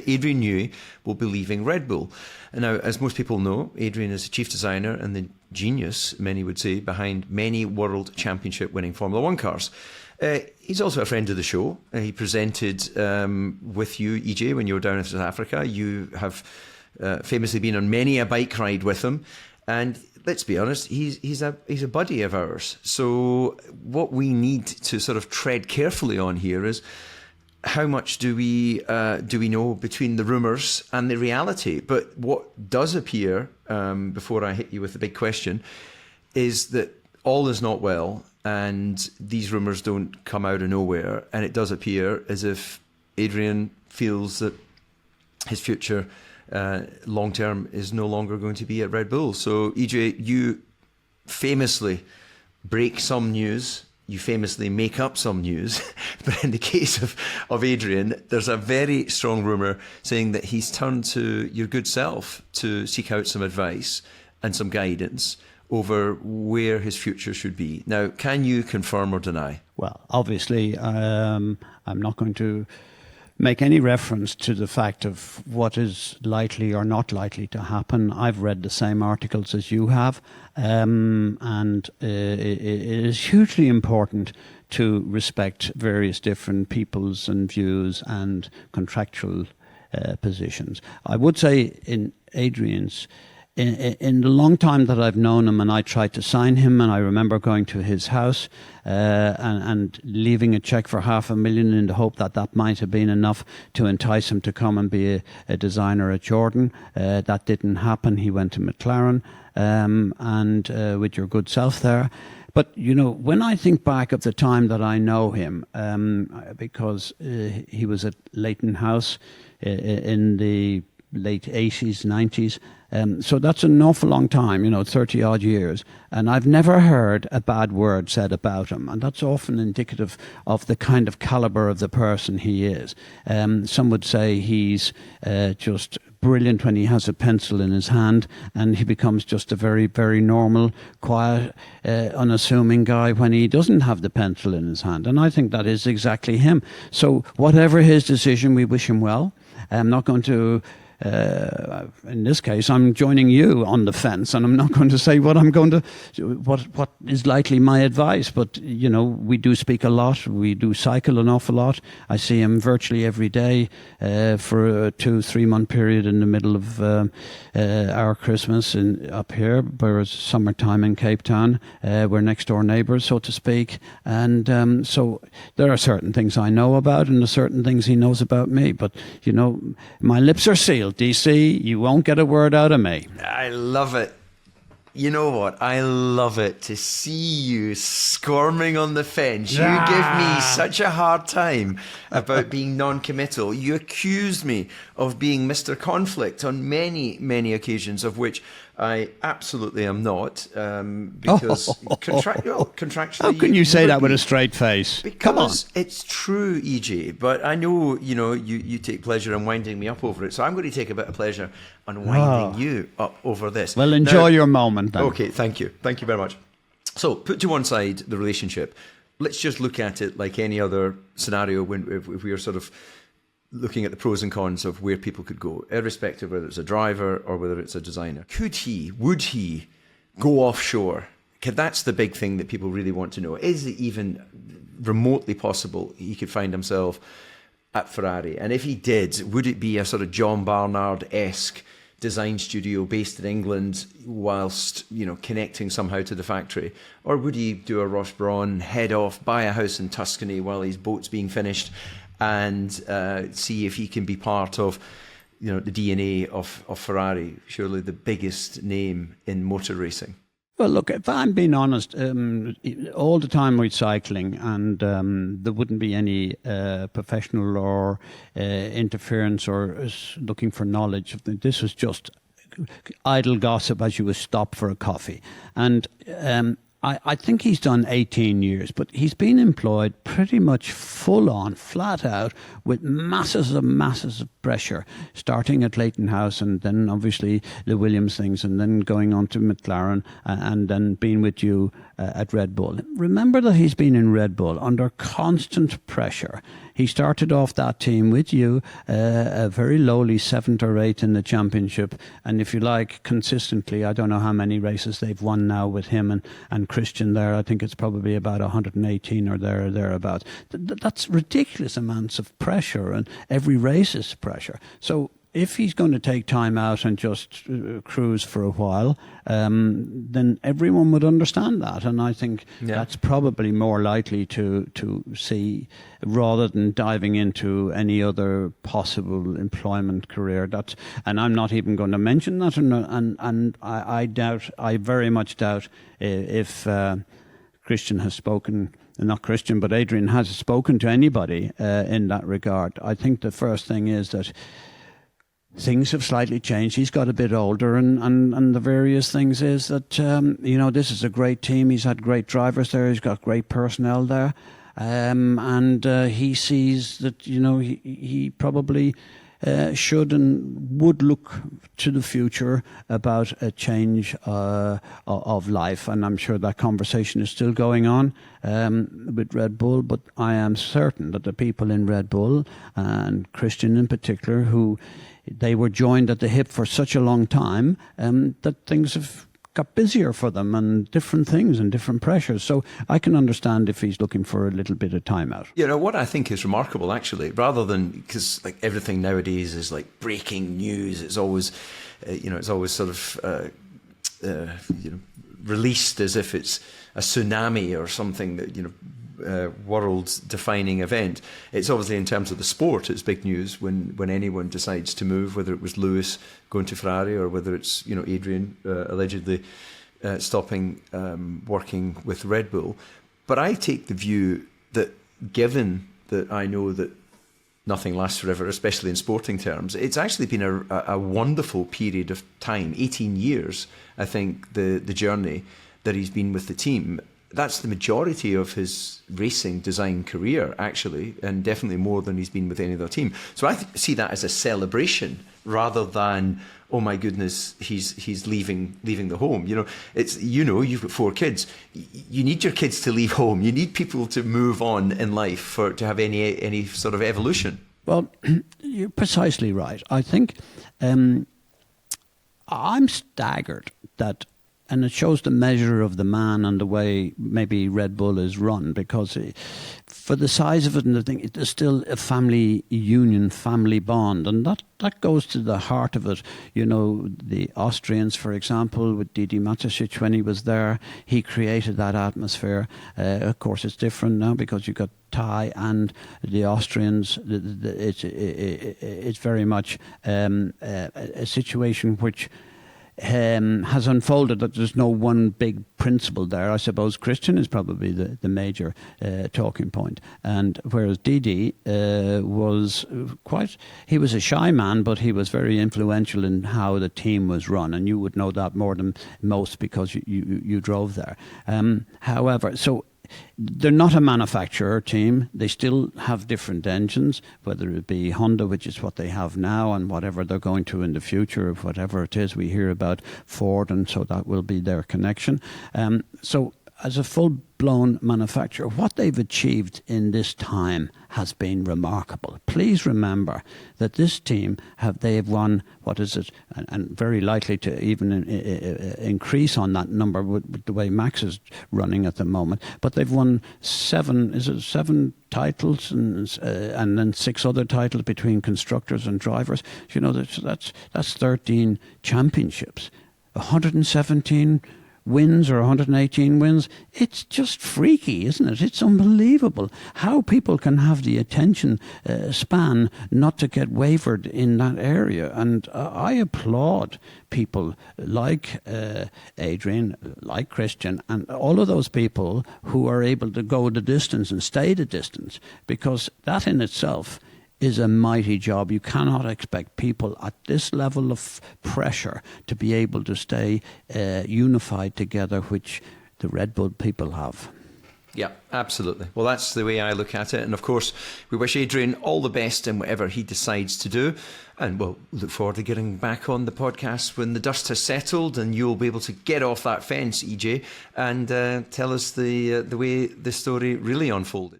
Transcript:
that Adrian Newey will be leaving Red Bull. And now, as most people know, Adrian is the chief designer and the genius, many would say, behind many World Championship winning Formula One cars. He's also a friend of the show. He presented with you, EJ, when you were down in South Africa. You have famously been on many a bike ride with him. And let's be honest, he's a buddy of ours. So what we need to sort of tread carefully on here is how much do we know between the rumours and the reality? But what does appear, before I hit you with the big question, is that all is not well, and these rumours don't come out of nowhere, and it does appear as if Adrian feels that his future long term is no longer going to be at Red Bull. So EJ, you famously break some news, you famously make up some news, but in the case of Adrian, there's a very strong rumour saying that he's turned to your good self to seek out some advice and some guidance over where his future should be. Now, can you confirm or deny? Well, obviously, I'm not going to make any reference to the fact of what is likely or not likely to happen. I've read the same articles as you have, and it is hugely important to respect various different peoples and views and contractual positions. I would say in Adrian's, in the long time that I've known him, and I tried to sign him, and I remember going to his house and leaving a cheque for $500,000 in the hope that that might have been enough to entice him to come and be a designer at Jordan. That didn't happen. He went to McLaren, and with your good self there. But, you know, when I think back of the time that I know him, because he was at Leighton House in the late 80s, 90s. So that's an awful long time, 30 odd years. And I've never heard a bad word said about him. And that's often indicative of the kind of caliber of the person he is. Some would say he's just brilliant when he has a pencil in his hand, and he becomes just a very, very normal, quiet, unassuming guy when he doesn't have the pencil in his hand. And I think that is exactly him. So whatever his decision, we wish him well. I'm not going to... in this case, I'm joining you on the fence, and I'm not going to say what is likely my advice. But we do speak a lot. We do cycle an awful lot. I see him virtually every day for a 2-3 month period in the middle of our Christmas up here, whereas summertime in Cape Town. We're next door neighbours, so to speak, and so there are certain things I know about, and there's certain things he knows about me. But my lips are sealed. DC, you won't get a word out of me. I love it. You know what? I love it to see you squirming on the fence. You give me such a hard time about being non-committal. You accused me of being Mr. Conflict on many, many occasions, of which I absolutely am not, because contractually... How can you say that with a straight face? Come on. It's true, EJ, but I know, you take pleasure in winding me up over it, so I'm going to take a bit of pleasure on winding you up over this. Well, enjoy your moment then. Okay, thank you. Thank you very much. So, put to one side the relationship. Let's just look at it like any other scenario if we are sort of looking at the pros and cons of where people could go, irrespective of whether it's a driver or whether it's a designer. Would he go offshore? That's the big thing that people really want to know. Is it even remotely possible he could find himself at Ferrari? And if he did, would it be a sort of John Barnard-esque design studio based in England whilst, connecting somehow to the factory? Or would he do a Ross Brawn, head off, buy a house in Tuscany while his boat's being finished, and see if he can be part of, the DNA of Ferrari, surely the biggest name in motor racing? Well, look, if I'm being honest, all the time we're cycling, and there wouldn't be any professional or interference or looking for knowledge. This was just idle gossip as you would stop for a coffee. And I think he's done 18 years, but he's been employed pretty much full on, flat out, with masses of pressure, starting at Leighton House and then obviously the Williams things, and then going on to McLaren, and then being with you at Red Bull. Remember that he's been in Red Bull under constant pressure. He started off that team with you, a very lowly 7th or 8th in the championship. And if you like, consistently, I don't know how many races they've won now with him and Christian there. I think it's probably about 118 or thereabouts. That's ridiculous amounts of pressure, and every race is pressure. So if he's going to take time out and just cruise for a while, then everyone would understand that. And I think that's probably more likely to see, rather than diving into any other possible employment career. And I'm not even going to mention that. And I very much doubt if Christian has spoken. Not Christian, but Adrian has spoken to anybody in that regard. I think the first thing is that things have slightly changed. He's got a bit older, and the various things is that, this is a great team. He's had great drivers there. He's got great personnel there. And he sees that, he probably should and would look to the future about a change of life. And I'm sure that conversation is still going on with Red Bull, but I am certain that the people in Red Bull, and Christian in particular, who they were joined at the hip for such a long time, that things have got busier for them and different things and different pressures. So I can understand if he's looking for a little bit of time out. What I think is remarkable, actually, rather than, because like everything nowadays is like breaking news, it's always, sort of, released as if it's a tsunami or something that, world-defining event. It's obviously, in terms of the sport, it's big news when anyone decides to move, whether it was Lewis going to Ferrari or whether it's Adrian allegedly stopping working with Red Bull. But I take the view that, given that I know that nothing lasts forever, especially in sporting terms, it's actually been a wonderful period of time. 18 years, I think, the journey that he's been with the team. That's the majority of his racing design career, actually, and definitely more than he's been with any other team. So I see that as a celebration rather than, oh my goodness, he's leaving the home. It's you've got 4 kids. You need your kids to leave home. You need people to move on in life to have any sort of evolution. Well, you're precisely right. I think I'm staggered that. And it shows the measure of the man and the way maybe Red Bull is run, because for the size of it and the thing, it is still a family union, family bond. And that goes to the heart of it. The Austrians, for example, with Didi Mateschitz, when he was there, he created that atmosphere. Of course, it's different now because you've got Thai and the Austrians. It's very much a situation which has unfolded that there's no one big principle there. I suppose Christian is probably the major talking point. And whereas Didi was he was a shy man, but he was very influential in how the team was run. And you would know that more than most because you drove there. However, so they're not a manufacturer team. They still have different engines, whether it be Honda, which is what they have now, and whatever they're going to in the future, of whatever it is. We hear about Ford, and so that will be their connection. So as a full-blown manufacturer, what they've achieved in this time has been remarkable. Please remember that this team they have won, what is it, and very likely to even increase on that number with the way Max is running at the moment. But they've won 7 titles and then 6 other titles between constructors and drivers. That's 13 championships, 117 wins or 118 wins. It's just freaky, isn't it? It's unbelievable how people can have the attention span not to get wavered in that area. And I applaud people like Adrian, like Christian, and all of those people who are able to go the distance and stay the distance, because that in itself is a mighty job. You cannot expect people at this level of pressure to be able to stay unified together, which the Red Bull people have. Yeah, absolutely. Well, that's the way I look at it. And of course, we wish Adrian all the best in whatever he decides to do. And we'll look forward to getting back on the podcast when the dust has settled and you'll be able to get off that fence, EJ, and tell us the way the story really unfolded.